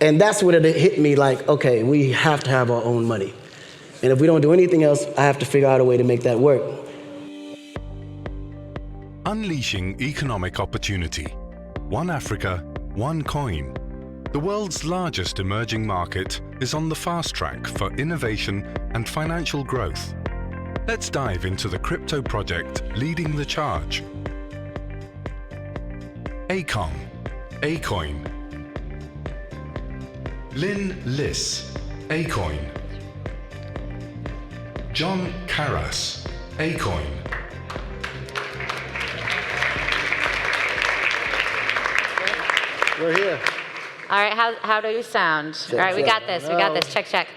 And that's when it hit me like, okay, we have to have our own money. And if we don't do anything else, I have to figure out a way to make that work. Unleashing economic opportunity. One Africa, one coin. The world's largest emerging market is on the fast track for innovation and financial growth. Let's dive into the crypto project leading the charge. Akon, Akoin. Utilise, Akoin. John Karas, Akoin. We're here. All right, how do you sound? Check, all right, we check. got this, we got this, check, check.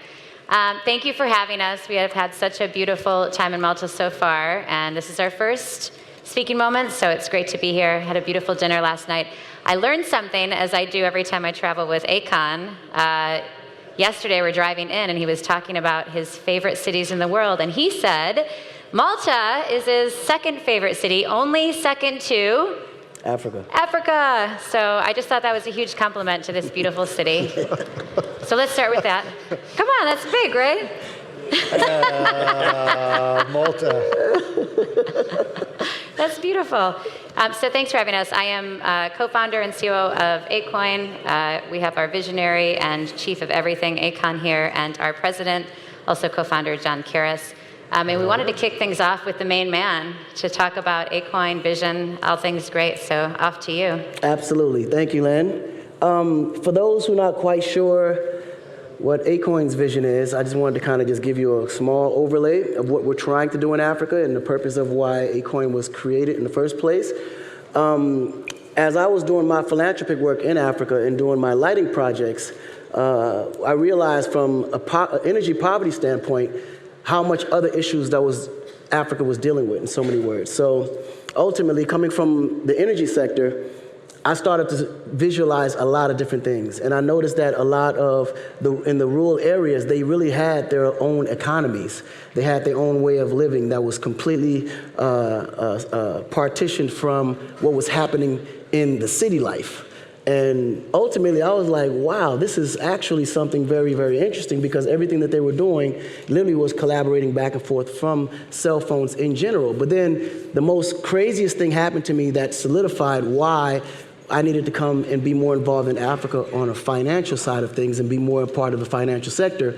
Thank you for having us. We have had such a beautiful time in Malta so far, and this is our first speaking moment, so it's great to be here. Had a beautiful dinner last night. I learned something, as I do every time I travel with Akon. Yesterday we're driving in, and he was talking about his favorite cities in the world, and he said Malta is his second favorite city, only second to Africa. So I just thought that was a huge compliment to this beautiful city. So let's start with that. Come on, that's big, right? Malta. That's beautiful. So thanks for having us. I am co-founder and COO of Akoin. We have our visionary and chief of everything, Akon, here, and our president, also co-founder, John Karas. And we wanted to kick things off with the main man to talk about Akoin, vision, all things great. So off to you. Absolutely. Thank you, Len. For those who are not quite sure what Akoin's vision is, I just wanted to kind of just give you a small overlay of what we're trying to do in Africa and the purpose of why Akoin was created in the first place. As I was doing my philanthropic work in Africa and doing my lighting projects, I realized from an energy poverty standpoint how much other issues that Africa was dealing with in so many words. So ultimately, coming from the energy sector, I started to visualize a lot of different things. And I noticed that a lot of in the rural areas, they really had their own economies. They had their own way of living that was completely partitioned from what was happening in the city life. And ultimately, I was like, wow, this is actually something very, very interesting, because everything that they were doing literally was collaborating back and forth from cell phones in general. But then the most craziest thing happened to me that solidified why I needed to come and be more involved in Africa on a financial side of things and be more a part of the financial sector.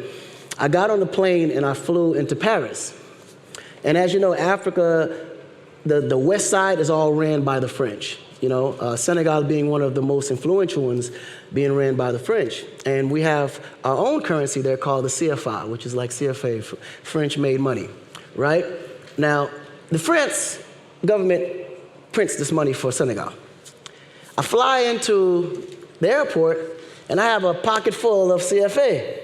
I got on the plane and I flew into Paris. And as you know, Africa, the west side is all ran by the French. You know, Senegal being one of the most influential ones, being ran by the French. And we have our own currency there called the CFA, which is like CFA, French-made money, right? Now, the French government prints this money for Senegal. I fly into the airport, and I have a pocket full of CFA.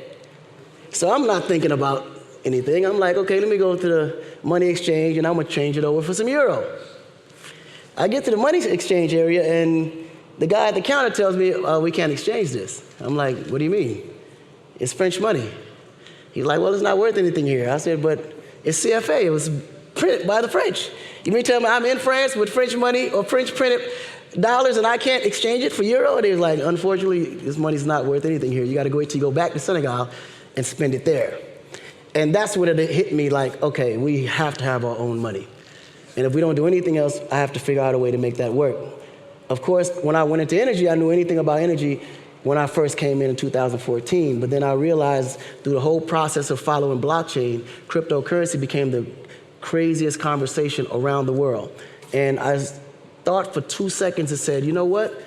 So I'm not thinking about anything. I'm like, okay, let me go to the money exchange, and I'm going to change it over for some euro. I get to the money exchange area, and the guy at the counter tells me, we can't exchange this. I'm like, what do you mean? It's French money. He's like, well, it's not worth anything here. I said, but it's CFA. It was printed by the French. You mean tell me I'm in France with French money or French printed dollars and I can't exchange it for euro? And he was like, unfortunately, this money's not worth anything here. You got to wait till you go back to Senegal and spend it there. And that's when it hit me like, okay, we have to have our own money. And if we don't do anything else, I have to figure out a way to make that work. Of course, when I went into energy, I knew anything about energy when I first came in 2014. But then I realized through the whole process of following blockchain, cryptocurrency became the craziest conversation around the world. And I thought for 2 seconds and said, you know what?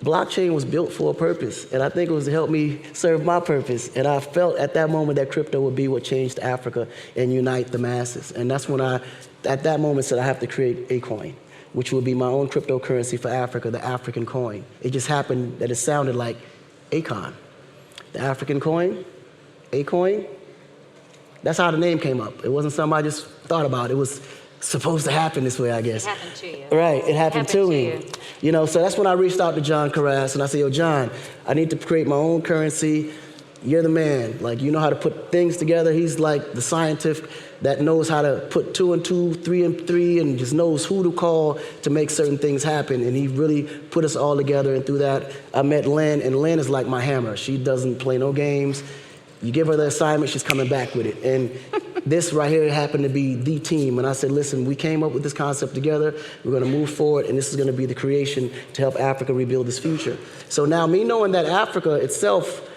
Blockchain was built for a purpose, and I think it was to help me serve my purpose. And I felt at that moment that crypto would be what changed Africa and unite the masses. And that's when I, at that moment, said I have to create Akoin, which would be my own cryptocurrency for Africa, the African coin. It just happened that it sounded like Akon. The African coin, Akoin, that's how the name came up. It wasn't something I just thought about. It was supposed to happen this way, I guess. It happened to you. Right, it happened to me. You know, so that's when I reached out to John Karas and I said, yo, John, I need to create my own currency you're the man. Like, you know how to put things together. He's like the scientist that knows how to put 2 and 2, 3 and 3, and just knows who to call to make certain things happen. And he really put us all together. And through that, I met Lynn, and Lynn is like my hammer. She doesn't play no games. You give her the assignment, she's coming back with it. And this right here happened to be the team. And I said, listen, we came up with this concept together. We're going to move forward, and this is going to be the creation to help Africa rebuild its future. So now, me knowing that Africa itself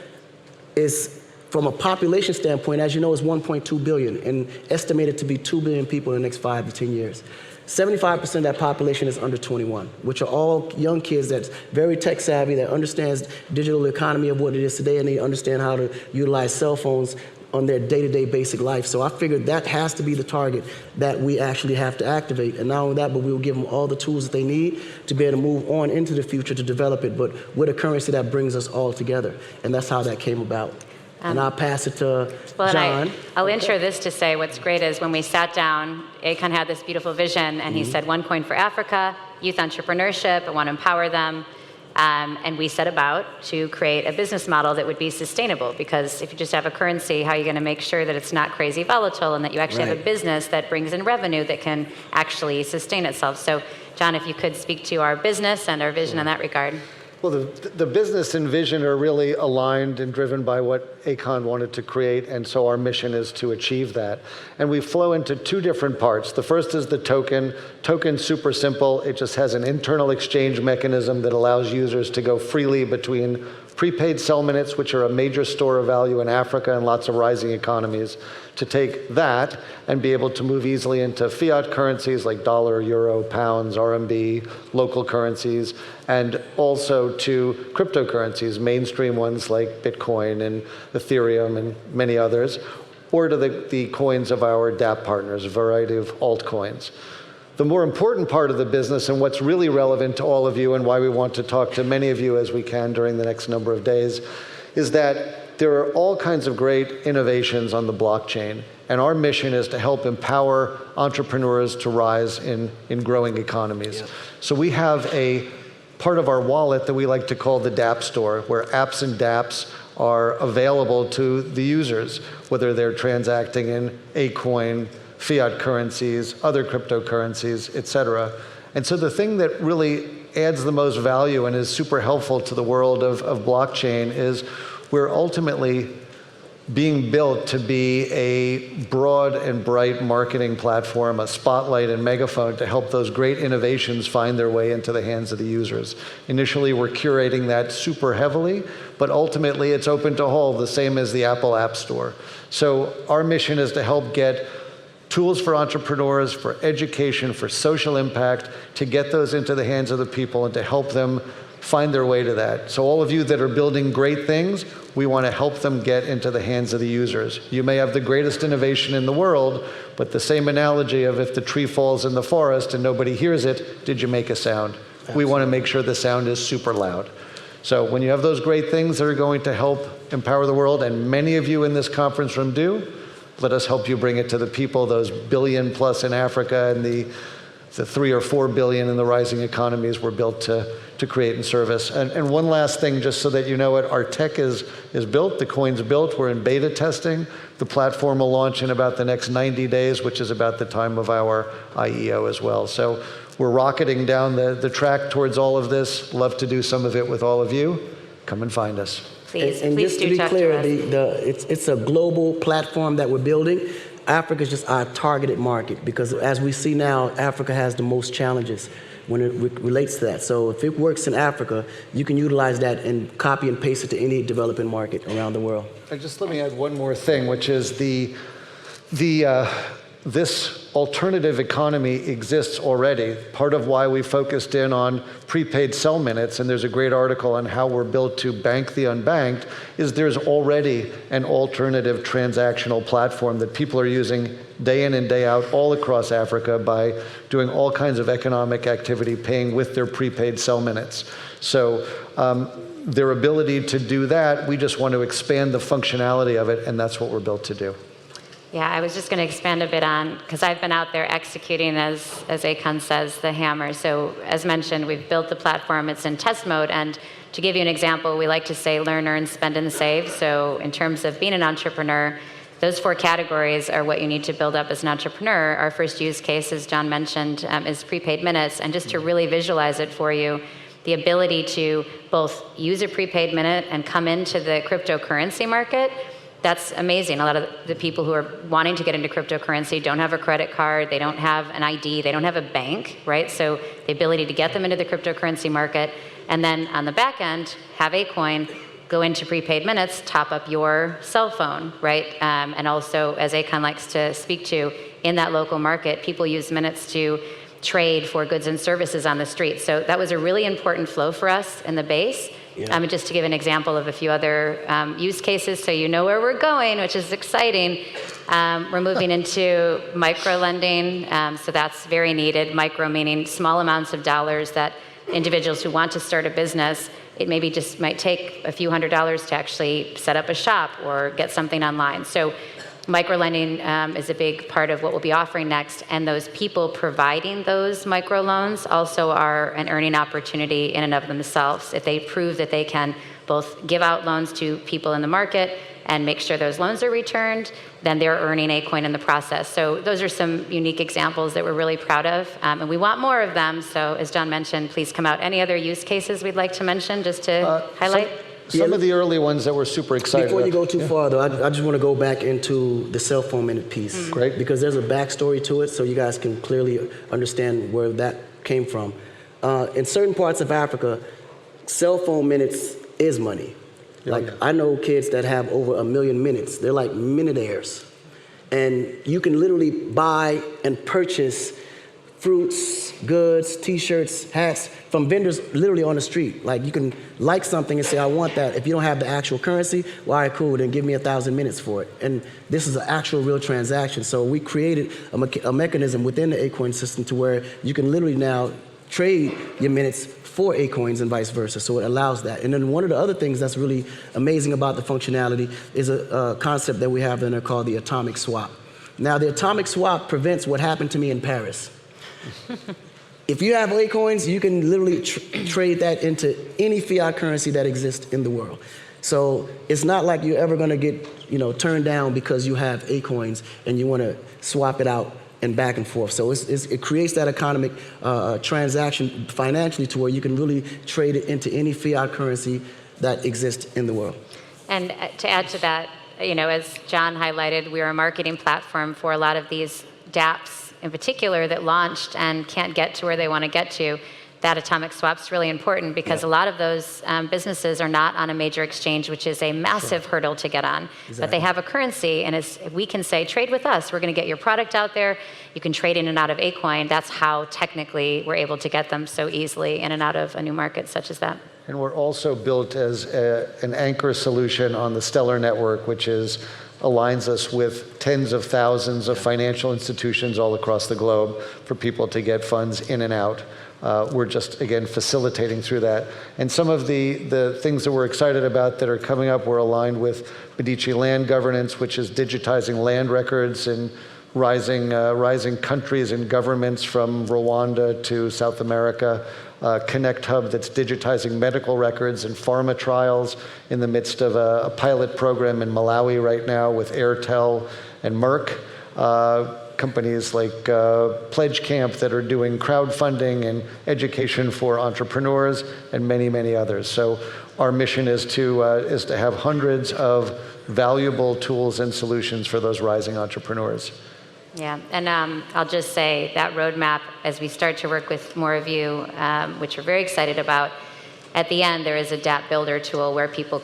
is, from a population standpoint, as you know, is 1.2 billion and estimated to be 2 billion people in the next 5 to 10 years. 75% of that population is under 21, which are all young kids that's very tech savvy, that understands digital economy of what it is today, and they understand how to utilize cell phones on their day-to-day basic life. So I figured that has to be the target that we actually have to activate. And not only that, but we'll give them all the tools that they need to be able to move on into the future to develop it, but with a currency that brings us all together. And that's how that came about. And I'll pass it to John. I'll intro this to say what's great is when we sat down, Akon had this beautiful vision, and he said, 1 coin for Africa, youth entrepreneurship, I want to empower them. And we set about to create a business model that would be sustainable, because if you just have a currency, how are you going to make sure that it's not crazy volatile and that you actually have a business that brings in revenue that can actually sustain itself? So, John, if you could speak to our business and our vision in that regard. Well, the business and vision are really aligned and driven by what Akon wanted to create, and so our mission is to achieve that. And we flow into 2 different parts. The first is the token. Token's super simple. It just has an internal exchange mechanism that allows users to go freely between prepaid cell minutes, which are a major store of value in Africa and lots of rising economies, to take that and be able to move easily into fiat currencies like dollar, euro, pounds, RMB, local currencies, and also to cryptocurrencies, mainstream ones like Bitcoin and Ethereum and many others, or to the coins of our DApp partners, a variety of altcoins. The more important part of the business, and what's really relevant to all of you and why we want to talk to many of you as we can during the next number of days, is that there are all kinds of great innovations on the blockchain. And our mission is to help empower entrepreneurs to rise in growing economies. Yep. So we have a part of our wallet that we like to call the DApp store, where apps and dApps are available to the users, whether they're transacting in Akoin, fiat currencies, other cryptocurrencies, et cetera. And so the thing that really adds the most value and is super helpful to the world of blockchain is we're ultimately being built to be a broad and bright marketing platform, a spotlight and megaphone to help those great innovations find their way into the hands of the users. Initially, we're curating that super heavily, but ultimately it's open to all, the same as the Apple App Store. So our mission is to help get tools for entrepreneurs, for education, for social impact, to get those into the hands of the people and to help them find their way to that. So all of you that are building great things, we want to help them get into the hands of the users. You may have the greatest innovation in the world, but the same analogy of if the tree falls in the forest and nobody hears it, did you make a sound? Absolutely. We want to make sure the sound is super loud. So when you have those great things that are going to help empower the world, and many of you in this conference room do, let us help you bring it to the people, those billion plus in Africa and the 3 or 4 billion in the rising economies we're built to create and service. And one last thing, just so that you know it, our tech is built, the coin's built, we're in beta testing. The platform will launch in about the next 90 days, which is about the time of our IEO as well. So we're rocketing down the track towards all of this. Love to do some of it with all of you. Come and find us. Please, and please just to be clear, to it's a global platform that we're building. Africa is just our targeted market, because as we see now, Africa has the most challenges when it relates to that. So if it works in Africa, you can utilize that and copy and paste it to any developing market around the world. And just let me add one more thing, which is this alternative economy exists already. Part of why we focused in on prepaid cell minutes, and there's a great article on how we're built to bank the unbanked, is there's already an alternative transactional platform that people are using day in and day out all across Africa by doing all kinds of economic activity, paying with their prepaid cell minutes. So their ability to do that, we just want to expand the functionality of it, and that's what we're built to do. Yeah, I was just going to expand a bit on, because I've been out there executing, as Akon says, the hammer. So as mentioned, we've built the platform. It's in test mode. And to give you an example, we like to say learn, earn, spend, and save. So in terms of being an entrepreneur, those 4 categories are what you need to build up as an entrepreneur. Our first use case, as John mentioned, is prepaid minutes. And just to really visualize it for you, the ability to both use a prepaid minute and come into the cryptocurrency market, that's amazing. A lot of the people who are wanting to get into cryptocurrency don't have a credit card, they don't have an ID, they don't have a bank, right? So the ability to get them into the cryptocurrency market, and then on the back end, have Akoin go into prepaid minutes, top up your cell phone, right? And also, as Akon likes to speak to, in that local market, people use minutes to trade for goods and services on the street. So that was a really important flow for us in the base. Yeah. And just to give an example of a few other use cases so you know where we're going, which is exciting, we're moving into micro lending. So that's very needed. Micro meaning small amounts of dollars that individuals who want to start a business, it maybe just might take a few $100s to actually set up a shop or get something online. So microlending is a big part of what we'll be offering next, and those people providing those microloans also are an earning opportunity in and of themselves. If they prove that they can both give out loans to people in the market and make sure those loans are returned, then they're earning Akoin in the process. So those are some unique examples that we're really proud of, and we want more of them. So as John mentioned, please come out. Any other use cases we'd like to mention just to highlight? Some of the early ones that we're super excited Before about. you go too far, though, I just want to go back into the cell phone minute piece. Great. Because there's a backstory to it, so you guys can clearly understand where that came from. In certain parts of Africa, cell phone minutes is money. Like, I know kids that have over 1 million minutes. They're like minutaires. And you can literally buy and purchase fruits, goods, t-shirts, hats from vendors literally on the street. Like, you can like something and say, I want that. If you don't have the actual currency, well, all right, cool, then give me 1,000 minutes for it. And this is an actual real transaction. So we created a mechanism within the Akoin system to where you can literally now trade your minutes for Akoins and vice versa. So it allows that. And then one of the other things that's really amazing about the functionality is a concept that we have in there called the atomic swap. Now, the atomic swap prevents what happened to me in Paris. If you have Akoins, you can literally trade that into any fiat currency that exists in the world. So it's not like you're ever going to get, turned down because you have Akoins and you want to swap it out and back and forth. So it creates that economic transaction financially to where you can really trade it into any fiat currency that exists in the world. And to add to that, as John highlighted, we are a marketing platform for a lot of these dApps in particular that launched and can't get to where they want to get to. That atomic swap's really important because a lot of those businesses are not on a major exchange, which is a massive hurdle to get on. Exactly. But they have a currency, and we can say, trade with us. We're going to get your product out there. You can trade in and out of Akoin. That's how technically we're able to get them so easily in and out of a new market such as that. And we're also built as an anchor solution on the Stellar network, which aligns us with tens of thousands of financial institutions all across the globe for people to get funds in and out. We're just, again, facilitating through that. And some of the things that we're excited about that are coming up, we're aligned with Medici Land Governance, which is digitizing land records in rising countries and governments from Rwanda to South America. Connect Hub that's digitizing medical records and pharma trials in the midst of a pilot program in Malawi right now with Airtel and Merck. Companies like Pledge Camp that are doing crowdfunding and education for entrepreneurs, and many, many others. So our mission is to have hundreds of valuable tools and solutions for those rising entrepreneurs. Yeah, and I'll just say that roadmap, as we start to work with more of you, which we're very excited about, at the end there is a dApp builder tool where people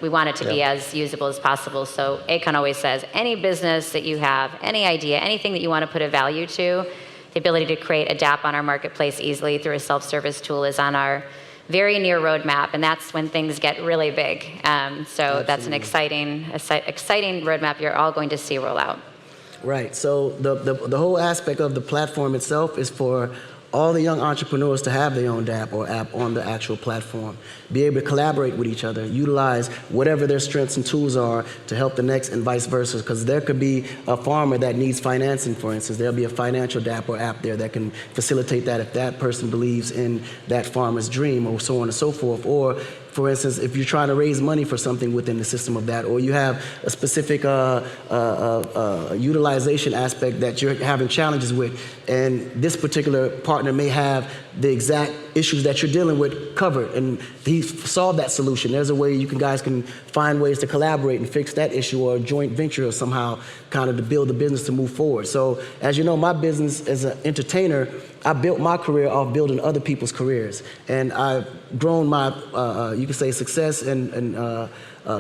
we want it to be as usable as possible. So Akon always says, any business that you have, any idea, anything that you want to put a value to, the ability to create a dApp on our marketplace easily through a self-service tool is on our very near roadmap, and that's when things get really big. So that's an exciting roadmap you're all going to see roll out. Right. So the whole aspect of the platform itself is for all the young entrepreneurs to have their own DApp or app on the actual platform, be able to collaborate with each other, utilize whatever their strengths and tools are to help the next and vice versa. Because there could be a farmer that needs financing, for instance. There'll be a financial DApp or app there that can facilitate that if that person believes in that farmer's dream, or so on and so forth. Or for instance, if you're trying to raise money for something within the system of that, or you have a specific utilization aspect that you're having challenges with, and this particular partner may have the exact issues that you're dealing with covered, and he solved that solution. There's a way you guys can find ways to collaborate and fix that issue, or a joint venture or somehow kind of to build the business to move forward. So as you know, my business as an entertainer, I built my career off building other people's careers. And I've grown my, you could say, success and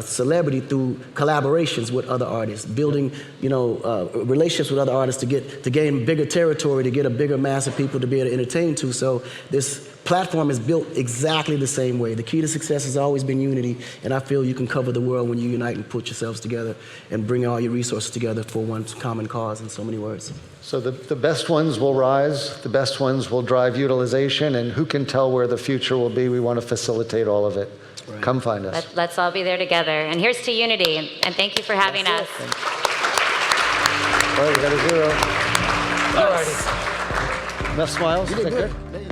celebrity through collaborations with other artists, building, relationships with other artists to gain bigger territory, to get a bigger mass of people to be able to entertain to. So this platform is built exactly the same way. The key to success has always been unity, and I feel you can cover the world when you unite and put yourselves together and bring all your resources together for one common cause, in so many words. So the best ones will rise, the best ones will drive utilization, and who can tell where the future will be? We want to facilitate all of it. Right. Come find us. Let's all be there together. And here's to unity, and thank you for having us. All right, we got a 0. All righty. Enough smiles? Is that good?